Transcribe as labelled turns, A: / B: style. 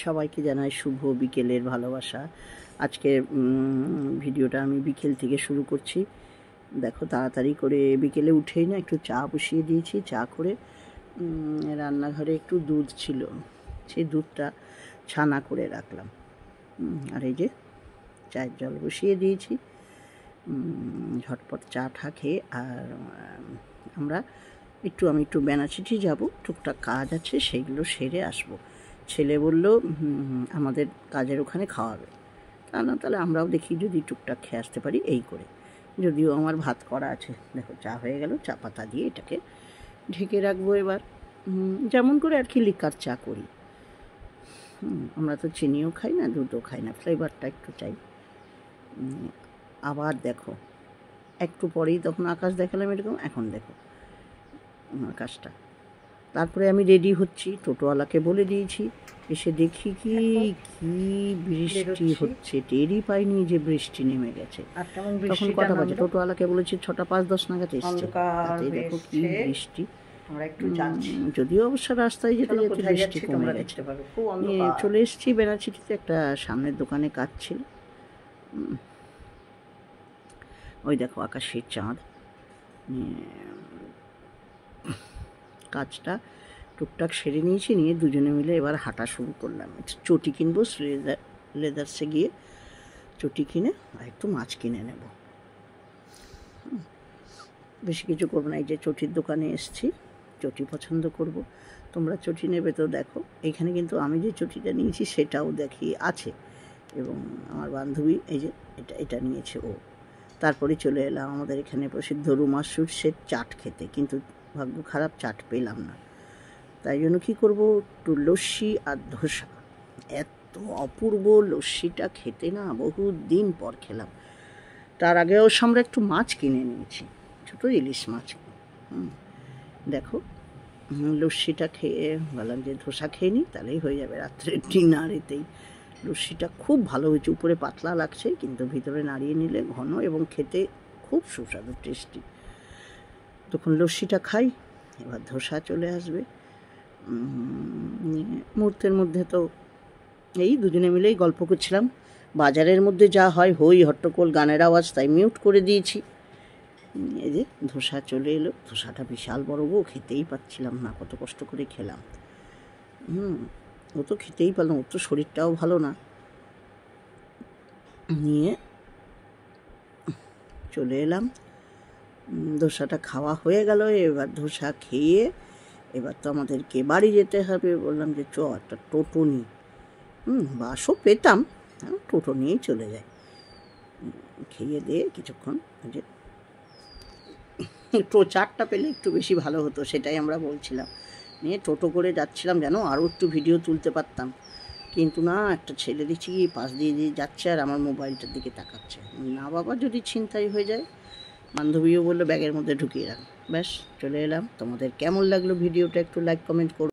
A: সবাইকে জানাই শুভ বিকেলের ভালোবাসা। আজকে ভিডিওটা আমি বিকেল থেকে শুরু করছি। দেখো তাড়াতাড়ি করে বিকেলে উঠেই না একটু চা বসিয়ে দিয়েছি। চা করে রান্নাঘরে একটু দুধ ছিল, সেই দুধটা ছানা করে রাখলাম। আর এই যে চায়ের জল বসিয়ে দিয়েছি। ঝটপট চা টা খেয়ে আর আমি একটু বেনাচিটি যাব, টুকটাক কাজ আছে, সেইগুলো সেরে আসবো। ছেলে বলল আমাদের কাজের ওখানে খাওয়াবে, তা না তাহলে আমরাও দেখি যদি টুকটাক খেয়ে আসতে পারি এই করে। যদিও আমার ভাত করা আছে। দেখো চা হয়ে গেল, চা পাতা দিয়ে এটাকে ঢেকে রাখবো। এবার যেমন করে আর কি লিকার চা করি, আমরা তো চিনিও খাই না, দুধও খাই না, ফ্লেভারটা একটু চাই। আবার দেখো একটু পরেই তখন আকাশ দেখালাম এরকম, এখন দেখো আকাশটা। তারপরে আমি রেডি হচ্ছি, টোটোওয়ালাকে বলে দিয়েছি। এসে দেখি কি বৃষ্টি হচ্ছে, টেরই পাইনি যে বৃষ্টি নেমে গেছে। তখন কটা বাজে? টোটোওয়ালাকে বলেছি 6টা 5-10 নাগাদ এসছে। দেখো কি বৃষ্টি। যদিও অবশ্য রাস্তায় যেতে যেতে বৃষ্টি কমে গেছে। চলে এসেছি বেনাচিটিতে, একটা সামনের দোকানে কাজ ছিল। ওই দেখো আকাশের চাঁদ। কাজটা টুকটাক সেরে নিয়েছি, নিয়ে দুজনে মিলে এবার হাঁটা শুরু করলাম। চটি কিনবো, লেদার্সে গিয়ে চটি কিনে আর একটু মাছ কিনে নেব। বেশি কিছু করবো না। এই যে চটির দোকানে এসছি, চটি পছন্দ করব। তোমরা চটি নেবে তো দেখো, এইখানে কিন্তু আমি যে চটিটা নিয়েছি সেটাও দেখি আছে, এবং আমার বান্ধবী এই যে এটা নিয়েছে ও। তারপরে চলে এলাম আমাদের এখানে প্রসিদ্ধ রুমা সুইটসের চাট খেতে, কিন্তু ভাগ্য খারাপ, চাট পেলাম না। তাই জন্য কী করবো, একটু লস্যি আর ধোসা। এত অপূর্ব লস্যিটা খেতে, না বহু দিন পর খেলাম। তার আগে ওর সামনে একটু মাছ কিনে নিয়েছি, ছোটো ইলিশ মাছ। দেখো লস্যিটা খেয়ে বললাম যে ধোসা খেয়ে নিই, তাহলেই হয়ে যাবে রাত্রের ডিনার। এতেই লস্যিটা খুব ভালো হয়েছে, উপরে পাতলা লাগছে কিন্তু ভিতরে নাড়িয়ে নিলে ঘন এবং খেতে খুব সুস্বাদু, টেস্টি। তখন লস্যিটা খাই, এবার ধোসা চলে আসবে মুহূর্তের মধ্যে। তো এই দুজনে মিলেই গল্প করছিলাম। বাজারের মধ্যে যা হয় হই হট্টগোল, গানের আওয়াজ, তাই মিউট করে দিয়েছি। এই যে ধোসা চলে এলো। ধোসাটা বিশাল বড় গো, খেতেই পাচ্ছিলাম না, কত কষ্ট করে খেলাম। ও তো খেতেই পারলাম, ওর তো শরীরটাও ভালো না। নিয়ে চলে এলাম, ধোসাটা খাওয়া হয়ে গেল। এবার ধোসা খেয়ে এবার তো আমাদেরকে বাড়ি যেতে হবে। বললাম যে একটা টোটো নিই। বাসও পেতাম, টোটো নিয়েই চলে যায়। খেয়ে দিয়ে কিছুক্ষণ যে চারটা পেলে একটু বেশি ভালো হতো, সেটাই আমরা বলছিলাম। নিয়ে টোটো করে যাচ্ছিলাম, যেন আরও একটু ভিডিও তুলতে পারতাম, কিন্তু না, একটা ছেলে দেখছি পাশ দিয়ে যাচ্ছে আর আমার মোবাইলটার দিকে তাকাচ্ছে। না বাবা, যদি ছিনতাই হয়ে যায়। বান্ধবীও বললো ব্যাগের মধ্যে ঢুকিয়ে রাখ। ব্যাস চলে এলাম। তোমাদের কেমন লাগলো ভিডিওটা একটু লাইক কমেন্ট করো।